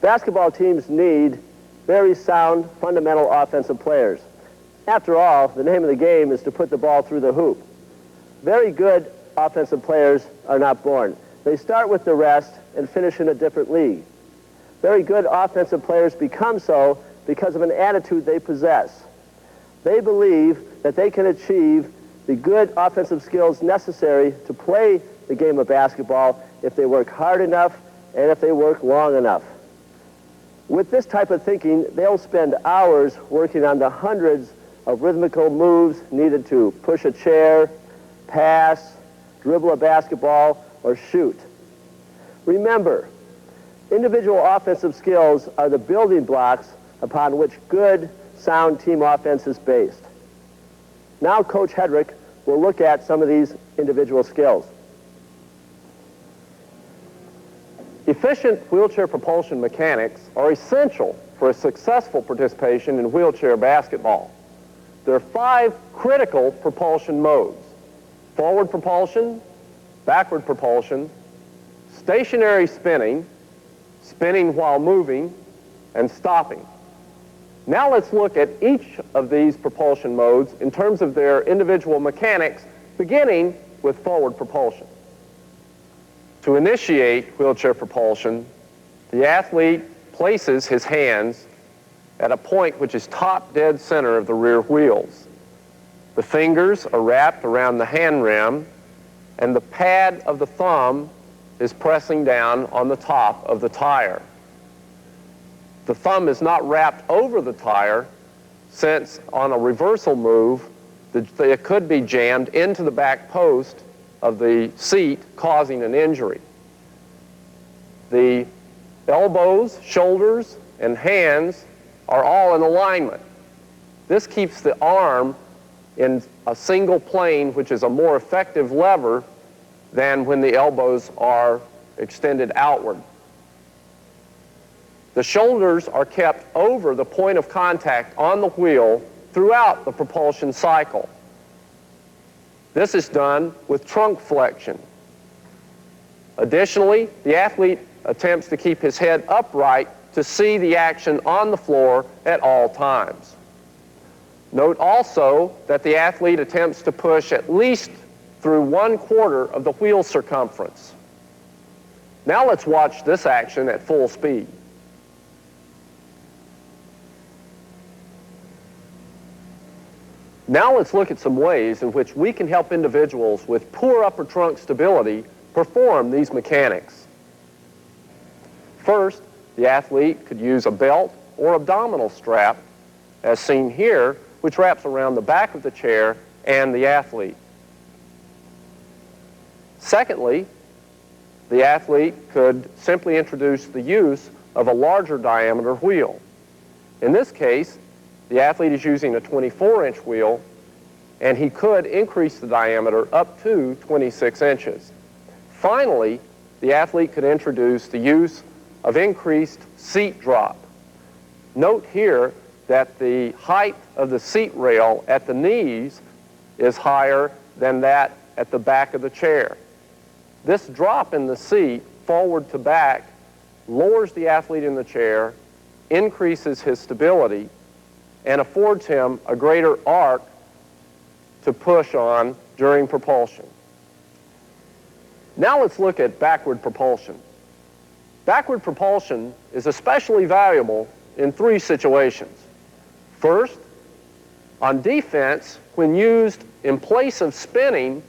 Basketball teams need very sound, fundamental offensive players. After all, the name of the game is to put the ball through the hoop. Very good offensive players are not born. They start with the rest and finish in a different league. Very good offensive players become so because of an attitude they possess. They believe that they can achieve the good offensive skills necessary to play the game of basketball if they work hard enough and if they work long enough. With this type of thinking, they'll spend hours working on the hundreds of rhythmical moves needed to push a chair, pass, dribble a basketball, or shoot. Remember, individual offensive skills are the building blocks upon which good, sound team offense is based. Now Coach Hedrick will look at some of these individual skills. Efficient wheelchair propulsion mechanics are essential for a successful participation in wheelchair basketball. There are 5 critical propulsion modes: forward propulsion, backward propulsion, stationary spinning, spinning while moving, and stopping. Now let's look at each of these propulsion modes in terms of their individual mechanics, beginning with forward propulsion. To initiate wheelchair propulsion, the athlete places his hands at a point which is top dead center of the rear wheels. The fingers are wrapped around the hand rim, and the pad of the thumb is pressing down on the top of the tire. The thumb is not wrapped over the tire, since on a reversal move, it could be jammed into the back post of the seat, causing an injury. The elbows, shoulders, and hands are all in alignment. This keeps the arm in a single plane, which is a more effective lever than when the elbows are extended outward. The shoulders are kept over the point of contact on the wheel throughout the propulsion cycle. This is done with trunk flexion. Additionally, the athlete attempts to keep his head upright to see the action on the floor at all times. Note also that the athlete attempts to push at least through 1/4 of the wheel circumference. Now let's watch this action at full speed. Now let's look at some ways in which we can help individuals with poor upper trunk stability perform these mechanics. First, the athlete could use a belt or abdominal strap, as seen here, which wraps around the back of the chair and the athlete. Secondly, the athlete could simply introduce the use of a larger diameter wheel. In this case, the athlete is using a 24-inch wheel, and he could increase the diameter up to 26 inches. Finally, the athlete could introduce the use of increased seat drop. Note here that the height of the seat rail at the knees is higher than that at the back of the chair. This drop in the seat, forward to back, lowers the athlete in the chair, increases his stability, and affords him a greater arc to push on during propulsion. Now let's look at backward propulsion. Backward propulsion is especially valuable in 3 situations. First, on defense, when used in place of spinning,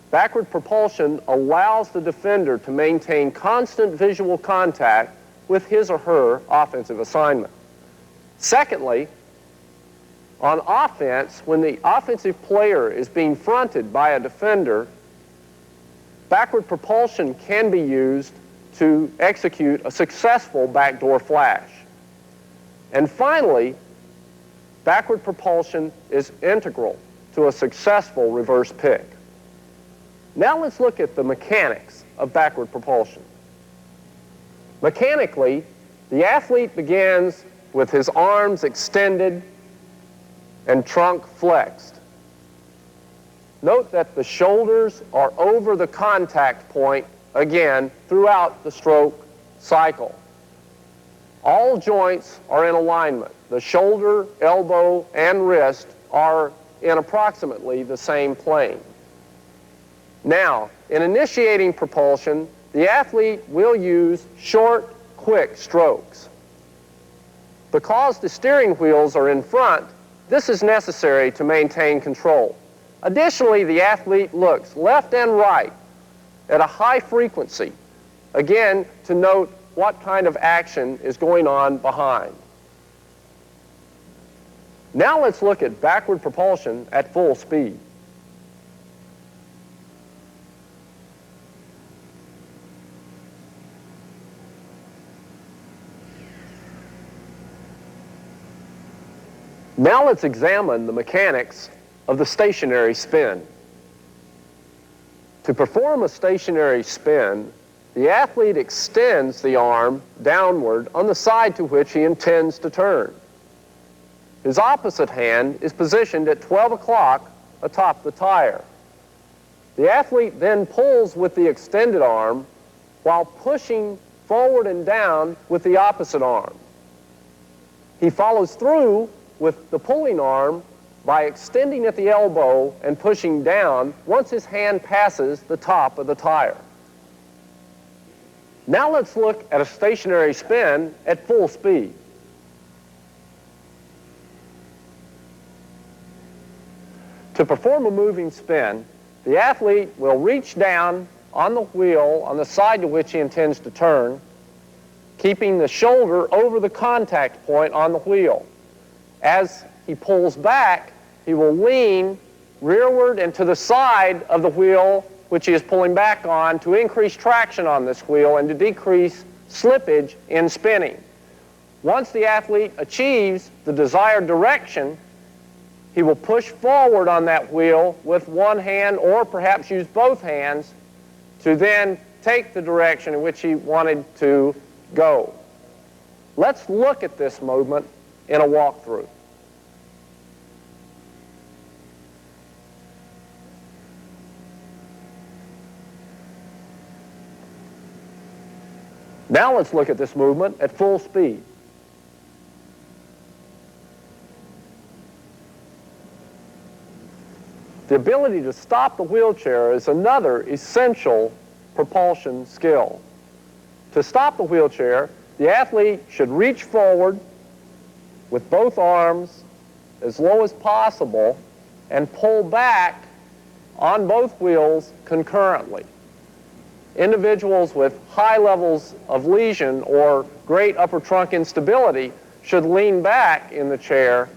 backward propulsion allows the defender to maintain constant visual contact with his or her offensive assignment. Secondly, on offense, when the offensive player is being fronted by a defender, backward propulsion can be used to execute a successful backdoor flash. And finally, backward propulsion is integral to a successful reverse pick. Now let's look at the mechanics of backward propulsion. Mechanically, the athlete begins with his arms extended and trunk flexed. Note that the shoulders are over the contact point again throughout the stroke cycle. All joints are in alignment. The shoulder, elbow, and wrist are in approximately the same plane. Now, in initiating propulsion, the athlete will use short, quick strokes. Because the steering wheels are in front, this is necessary to maintain control. Additionally, the athlete looks left and right at a high frequency, again, to note what kind of action is going on behind. Now let's look at backward propulsion at full speed. Now let's examine the mechanics of the stationary spin. To perform a stationary spin, the athlete extends the arm downward on the side to which he intends to turn. His opposite hand is positioned at 12 o'clock atop the tire. The athlete then pulls with the extended arm while pushing forward and down with the opposite arm. He follows through with the pulling arm by extending at the elbow and pushing down once his hand passes the top of the tire. Now let's look at a stationary spin at full speed. To perform a moving spin, the athlete will reach down on the wheel on the side to which he intends to turn, keeping the shoulder over the contact point on the wheel. As he pulls back, he will lean rearward and to the side of the wheel which he is pulling back on to increase traction on this wheel and to decrease slippage in spinning. Once the athlete achieves the desired direction, he will push forward on that wheel with one hand or perhaps use both hands to then take the direction in which he wanted to go. Let's look at this movement in a walkthrough. Now let's look at this movement at full speed. The ability to stop the wheelchair is another essential propulsion skill. To stop the wheelchair, the athlete should reach forward with both arms as low as possible and pull back on both wheels concurrently. Individuals with high levels of lesion or great upper trunk instability should lean back in the chair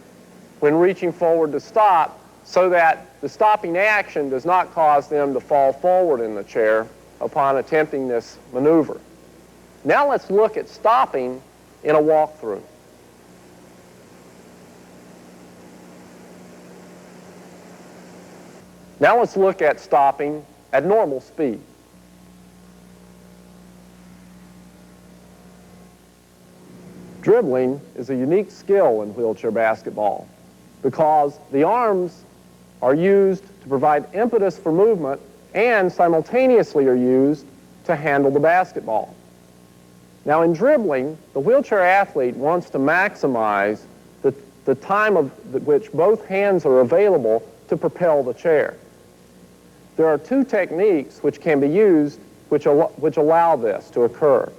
when reaching forward to stop so that the stopping action does not cause them to fall forward in the chair upon attempting this maneuver. Now let's look at stopping in a walkthrough. Now let's look at stopping at normal speed. Dribbling is a unique skill in wheelchair basketball because the arms are used to provide impetus for movement and simultaneously are used to handle the basketball. Now in dribbling, the wheelchair athlete wants to maximize the time of which both hands are available to propel the chair. There are two techniques which can be used which allow this to occur.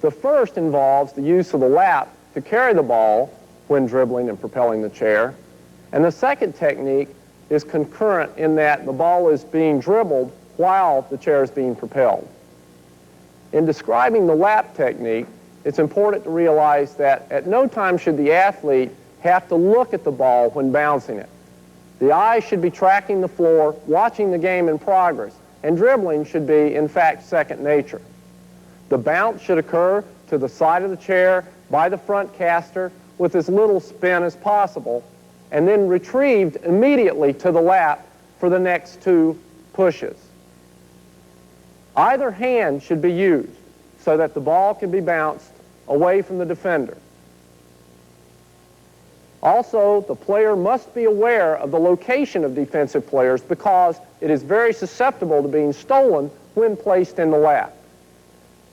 The first involves the use of the lap to carry the ball when dribbling and propelling the chair. And the second technique is concurrent in that the ball is being dribbled while the chair is being propelled. In describing the lap technique, it's important to realize that at no time should the athlete have to look at the ball when bouncing it. The eye should be tracking the floor, watching the game in progress, and dribbling should be, in fact, second nature. The bounce should occur to the side of the chair by the front caster with as little spin as possible, and then retrieved immediately to the lap for the next two pushes. Either hand should be used so that the ball can be bounced away from the defender. Also, the player must be aware of the location of defensive players because it is very susceptible to being stolen when placed in the lap.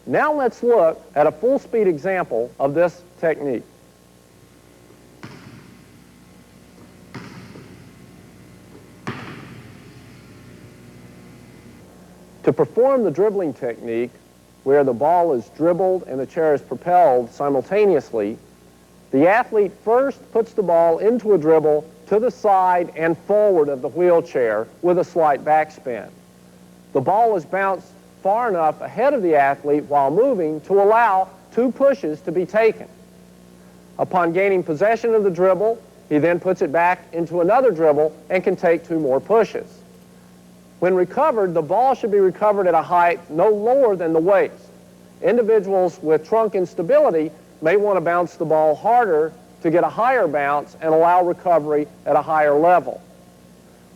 Now let's look at a full-speed example of this technique. To perform the dribbling technique, where the ball is dribbled and the chair is propelled simultaneously, the athlete first puts the ball into a dribble to the side and forward of the wheelchair with a slight backspin. The ball is bounced far enough ahead of the athlete while moving to allow 2 pushes to be taken. Upon gaining possession of the dribble, he then puts it back into another dribble and can take 2 more pushes. When recovered, the ball should be recovered at a height no lower than the waist. Individuals with trunk instability may want to bounce the ball harder to get a higher bounce and allow recovery at a higher level.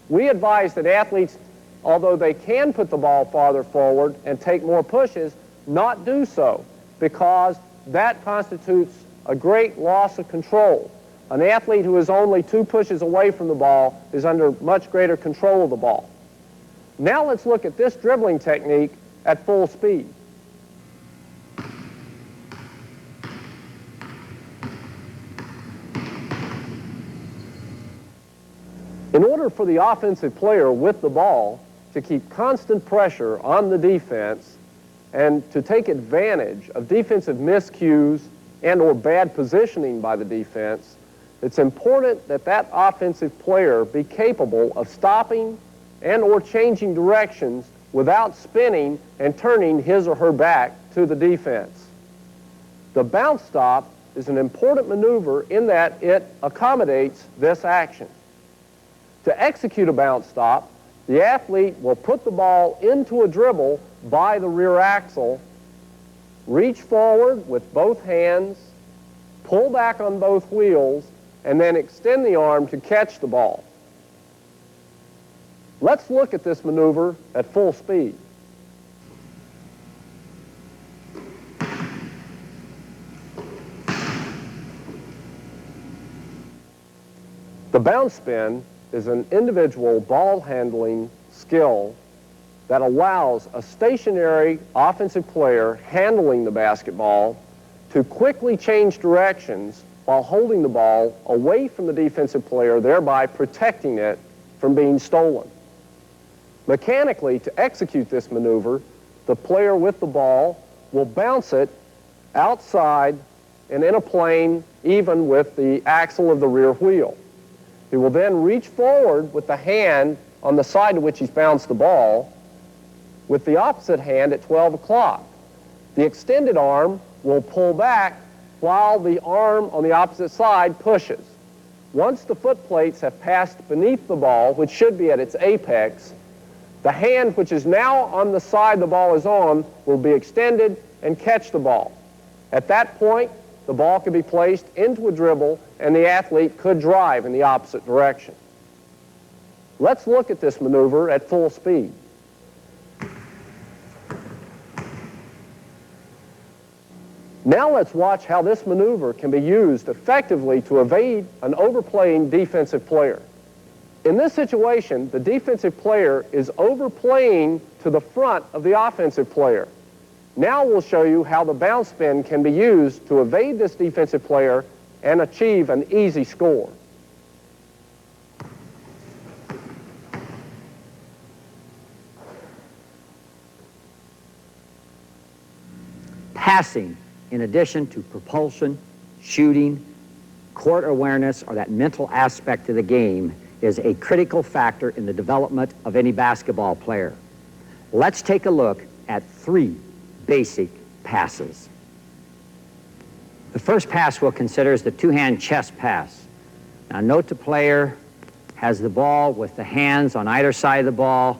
We advise that athletes, although they can put the ball farther forward and take more pushes, not do so, because that constitutes a great loss of control. An athlete who is only 2 pushes away from the ball is under much greater control of the ball. Now let's look at this dribbling technique at full speed. In order for the offensive player with the ball to keep constant pressure on the defense and to take advantage of defensive miscues and or bad positioning by the defense, it's important that that offensive player be capable of stopping and or changing directions without spinning and turning his or her back to the defense. The bounce stop is an important maneuver in that it accommodates this action. To execute a bounce stop, the athlete will put the ball into a dribble by the rear axle, reach forward with both hands, pull back on both wheels, and then extend the arm to catch the ball. Let's look at this maneuver at full speed. The bounce spin is an individual ball handling skill that allows a stationary offensive player handling the basketball to quickly change directions while holding the ball away from the defensive player, thereby protecting it from being stolen. Mechanically, to execute this maneuver, the player with the ball will bounce it outside and in a plane even with the axle of the rear wheel. He will then reach forward with the hand on the side to which he's bounced the ball with the opposite hand at 12 o'clock. The extended arm will pull back while the arm on the opposite side pushes. Once the foot plates have passed beneath the ball, which should be at its apex, the hand which is now on the side the ball is on will be extended and catch the ball. At that point, the ball can be placed into a dribble and the athlete could drive in the opposite direction. Let's look at this maneuver at full speed. Now let's watch how this maneuver can be used effectively to evade an overplaying defensive player. In this situation, the defensive player is overplaying to the front of the offensive player. Now we'll show you how the bounce spin can be used to evade this defensive player and achieve an easy score. Passing, in addition to propulsion, shooting, court awareness, or that mental aspect of the game, is a critical factor in the development of any basketball player. Let's take a look at 3 basic passes. The first pass we'll consider is the 2-hand chest pass. Now note the player has the ball with the hands on either side of the ball.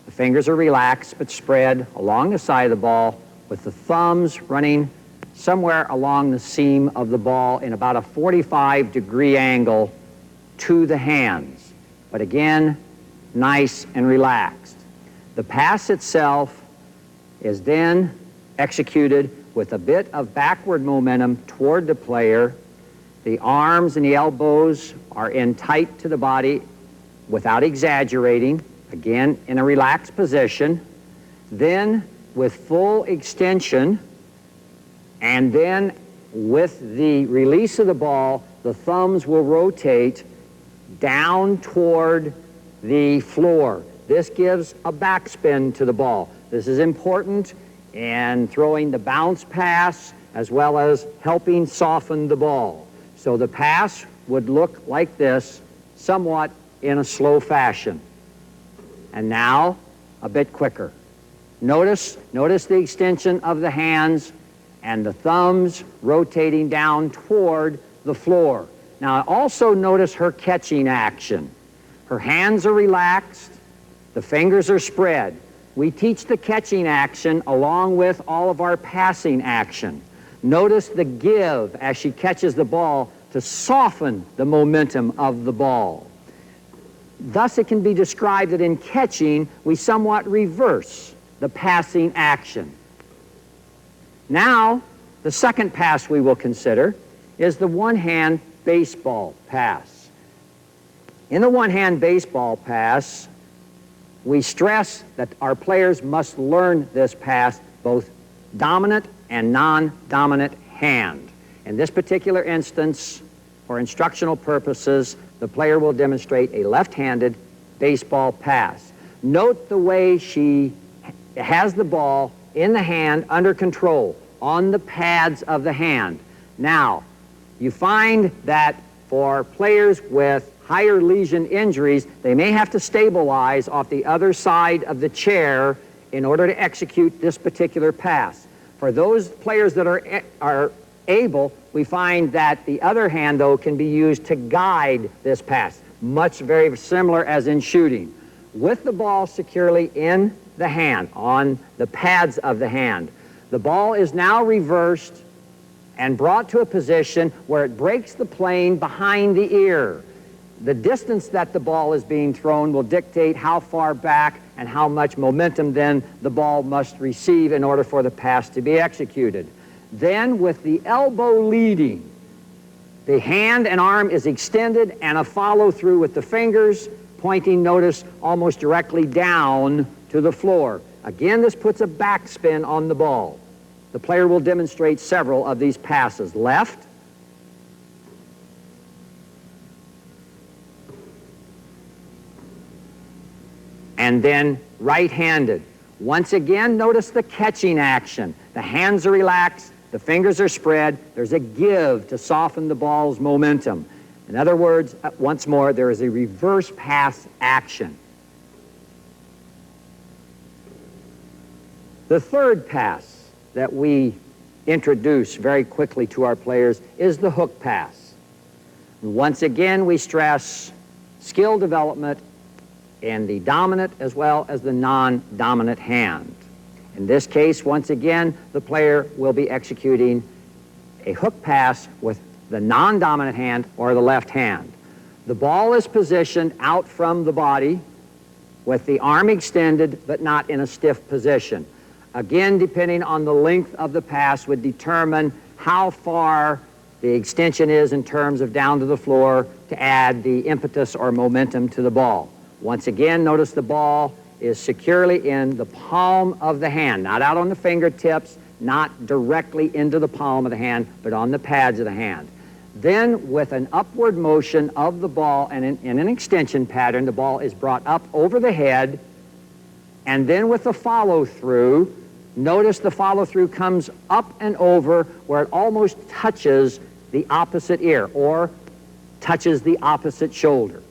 The fingers are relaxed but spread along the side of the ball with the thumbs running somewhere along the seam of the ball in about a 45-degree angle to the hands. But again, nice and relaxed. The pass itself is then executed with a bit of backward momentum toward the player. The arms and the elbows are in tight to the body without exaggerating, again in a relaxed position, then with full extension, and then with the release of the ball, the thumbs will rotate down toward the floor. This gives a backspin to the ball. This is important in throwing the bounce pass as well as helping soften the ball. So the pass would look like this, somewhat in a slow fashion. And now, a bit quicker. Notice the extension of the hands and the thumbs rotating down toward the floor. Now also notice her catching action. Her hands are relaxed, the fingers are spread. We teach the catching action along with all of our passing action. Notice the give as she catches the ball to soften the momentum of the ball. Thus it can be described that in catching, we somewhat reverse the passing action. Now, the second pass we will consider is the one-hand baseball pass. In the one-hand baseball pass, we stress that our players must learn this pass both dominant and non-dominant hand. In this particular instance, for instructional purposes, the player will demonstrate a left-handed baseball pass. Note the way she has the ball in the hand under control on the pads of the hand. Now, you find that for players with higher lesion injuries, they may have to stabilize off the other side of the chair in order to execute this particular pass. For those players that are able, we find that the other hand, though, can be used to guide this pass, much very similar as in shooting. With the ball securely in the hand, on the pads of the hand, the ball is now reversed and brought to a position where it breaks the plane behind the ear. The distance that the ball is being thrown will dictate how far back and how much momentum then the ball must receive in order for the pass to be executed. Then, with the elbow leading, the hand and arm is extended and a follow-through with the fingers, pointing, notice, almost directly down to the floor. Again, this puts a backspin on the ball. The player will demonstrate several of these passes. Left, and then right-handed. Once again, notice the catching action. The hands are relaxed, the fingers are spread, there's a give to soften the ball's momentum. In other words, once more, there is a reverse pass action. The third pass that we introduce very quickly to our players is the hook pass. Once again, we stress skill development in the dominant as well as the non-dominant hand. In this case, once again, the player will be executing a hook pass with the non-dominant hand or the left hand. The ball is positioned out from the body with the arm extended but not in a stiff position. Again, depending on the length of the pass would determine how far the extension is in terms of down to the floor to add the impetus or momentum to the ball. Once again, notice the ball is securely in the palm of the hand, not out on the fingertips, not directly into the palm of the hand, but on the pads of the hand. Then, with an upward motion of the ball and in an extension pattern, the ball is brought up over the head, and then with the follow-through, notice the follow-through comes up and over where it almost touches the opposite ear or touches the opposite shoulder.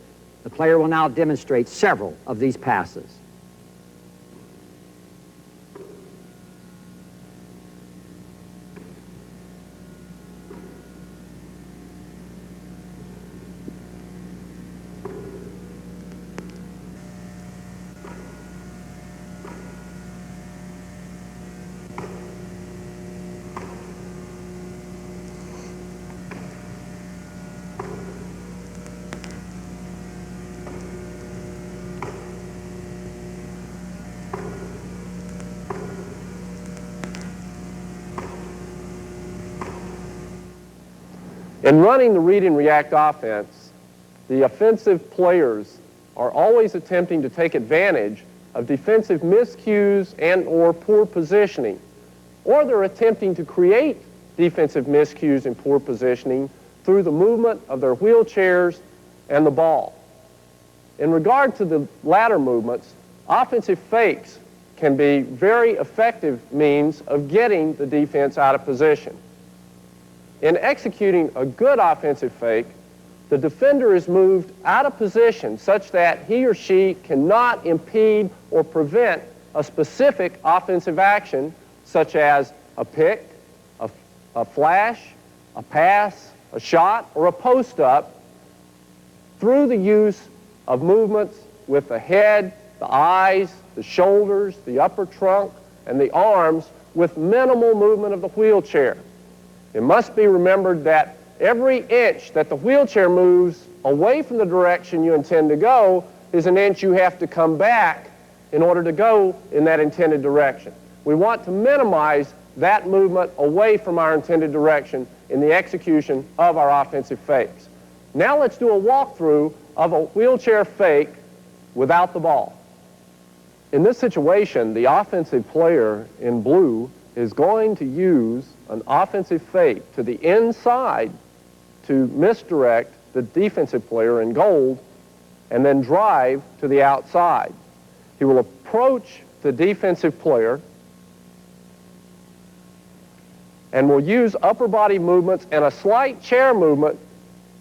The player will now demonstrate several of these passes. In running the read and react offense, the offensive players are always attempting to take advantage of defensive miscues and or poor positioning, or they're attempting to create defensive miscues and poor positioning through the movement of their wheelchairs and the ball. In regard to the latter movements, offensive fakes can be very effective means of getting the defense out of position. In executing a good offensive fake, the defender is moved out of position such that he or she cannot impede or prevent a specific offensive action such as a pick, a flash, a pass, a shot, or a post-up through the use of movements with the head, the eyes, the shoulders, the upper trunk, and the arms with minimal movement of the wheelchair. It must be remembered that every inch that the wheelchair moves away from the direction you intend to go is an inch you have to come back in order to go in that intended direction. We want to minimize that movement away from our intended direction in the execution of our offensive fakes. Now let's do a walkthrough of a wheelchair fake without the ball. In this situation, the offensive player in blue is going to use an offensive fake to the inside to misdirect the defensive player in gold and then drive to the outside. He will approach the defensive player and will use upper body movements and a slight chair movement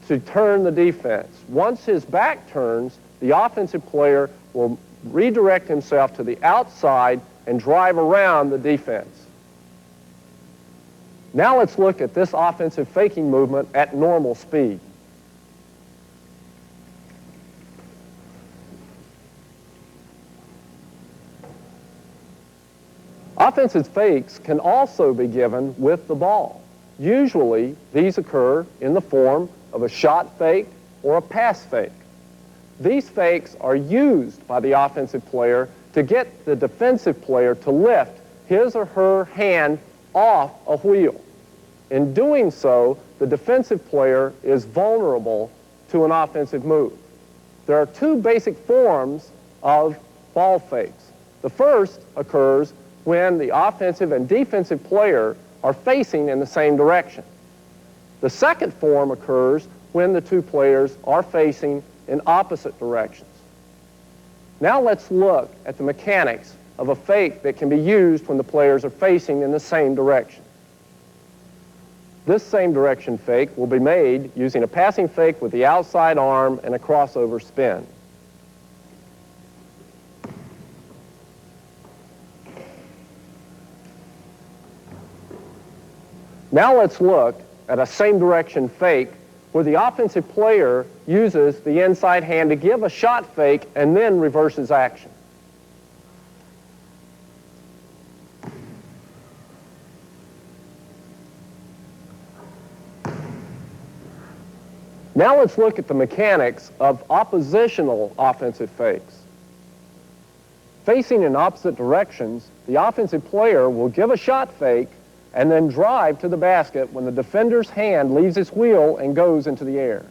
to turn the defense. Once his back turns, the offensive player will redirect himself to the outside and drive around the defense. Now let's look at this offensive faking movement at normal speed. Offensive fakes can also be given with the ball. Usually, these occur in the form of a shot fake or a pass fake. These fakes are used by the offensive player to get the defensive player to lift his or her hand off a wheel. In doing so, the defensive player is vulnerable to an offensive move. There are two basic forms of ball fakes. The first occurs when the offensive and defensive player are facing in the same direction. The second form occurs when the two players are facing in opposite directions. Now let's look at the mechanics of a fake that can be used when the players are facing in the same direction. This same direction fake will be made using a passing fake with the outside arm and a crossover spin. Now let's look at a same direction fake where the offensive player uses the inside hand to give a shot fake and then reverses action. Now let's look at the mechanics of oppositional offensive fakes. Facing in opposite directions, the offensive player will give a shot fake and then drive to the basket when the defender's hand leaves his wheel and goes into the air.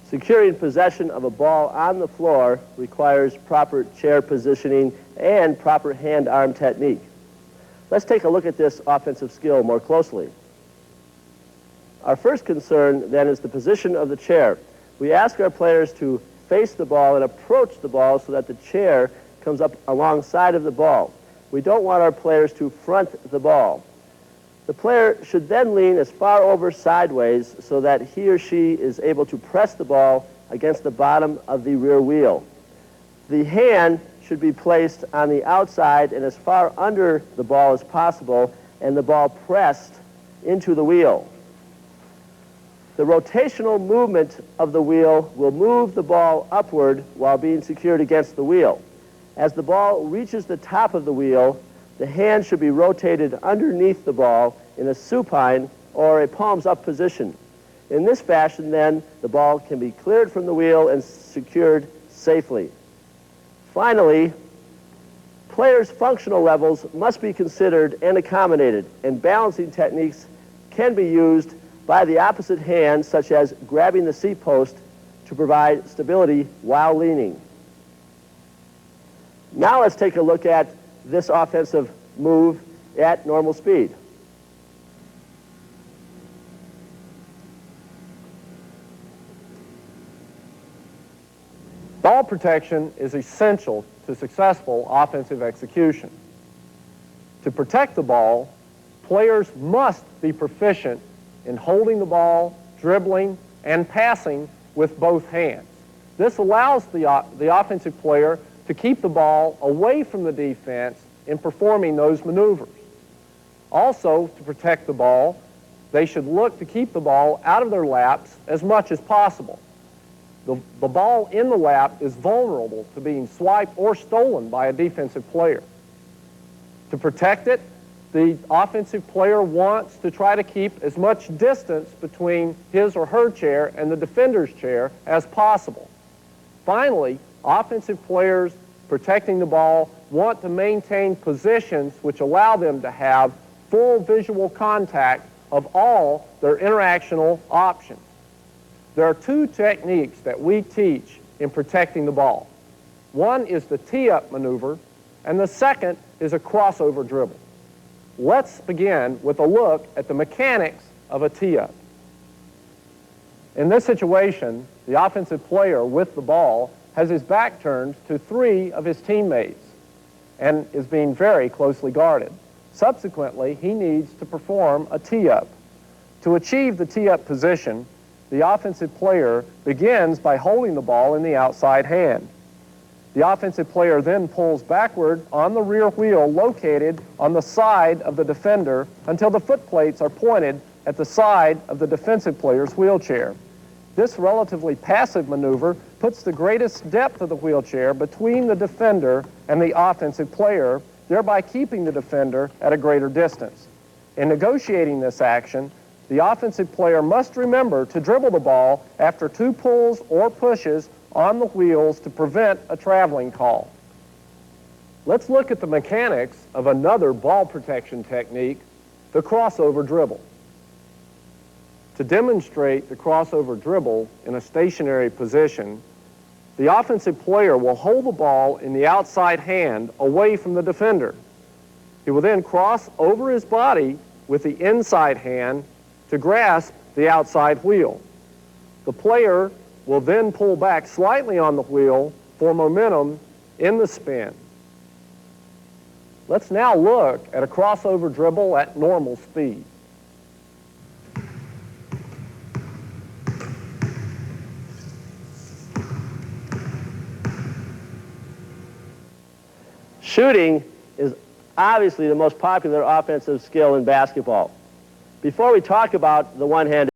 Securing possession of a ball on the floor requires proper chair positioning and proper hand-arm technique. Let's take a look at this offensive skill more closely. Our first concern then is the position of the chair. We ask our players to face the ball and approach the ball so that the chair comes up alongside of the ball. We don't want our players to front the ball. The player should then lean as far over sideways so that he or she is able to press the ball against the bottom of the rear wheel. The hand should be placed on the outside and as far under the ball as possible, and the ball pressed into the wheel. The rotational movement of the wheel will move the ball upward while being secured against the wheel. As the ball reaches the top of the wheel, the hand should be rotated underneath the ball in a supine or a palms-up position. In this fashion, then, the ball can be cleared from the wheel and secured safely. Finally, players' functional levels must be considered and accommodated, and balancing techniques can be used by the opposite hand, such as grabbing the seat post to provide stability while leaning. Now let's take a look at this offensive move at normal speed. Ball protection is essential to successful offensive execution. To protect the ball, players must be proficient in holding the ball, dribbling, and passing with both hands. This allows the offensive player to keep the ball away from the defense in performing those maneuvers. Also, to protect the ball, they should look to keep the ball out of their laps as much as possible. The ball in the lap is vulnerable to being swiped or stolen by a defensive player. To protect it, the offensive player wants to try to keep as much distance between his or her chair and the defender's chair as possible. Finally, offensive players protecting the ball want to maintain positions which allow them to have full visual contact of all their interactional options. There are two techniques that we teach in protecting the ball. One is the tee-up maneuver, and the second is a crossover dribble. Let's begin with a look at the mechanics of a tee-up. In this situation, the offensive player with the ball has his back turned to three of his teammates and is being very closely guarded. Subsequently, he needs to perform a tee-up. To achieve the tee-up position, the offensive player begins by holding the ball in the outside hand. The offensive player then pulls backward on the rear wheel located on the side of the defender until the foot plates are pointed at the side of the defensive player's wheelchair. This relatively passive maneuver puts the greatest depth of the wheelchair between the defender and the offensive player, thereby keeping the defender at a greater distance. In negotiating this action, the offensive player must remember to dribble the ball after two pulls or pushes on the wheels to prevent a traveling call. Let's look at the mechanics of another ball protection technique, the crossover dribble. To demonstrate the crossover dribble in a stationary position, the offensive player will hold the ball in the outside hand away from the defender. He will then cross over his body with the inside hand to grasp the outside wheel. The player will then pull back slightly on the wheel for momentum in the spin. Let's now look at a crossover dribble at normal speed. Shooting is obviously the most popular offensive skill in basketball. Before we talk about the one-handed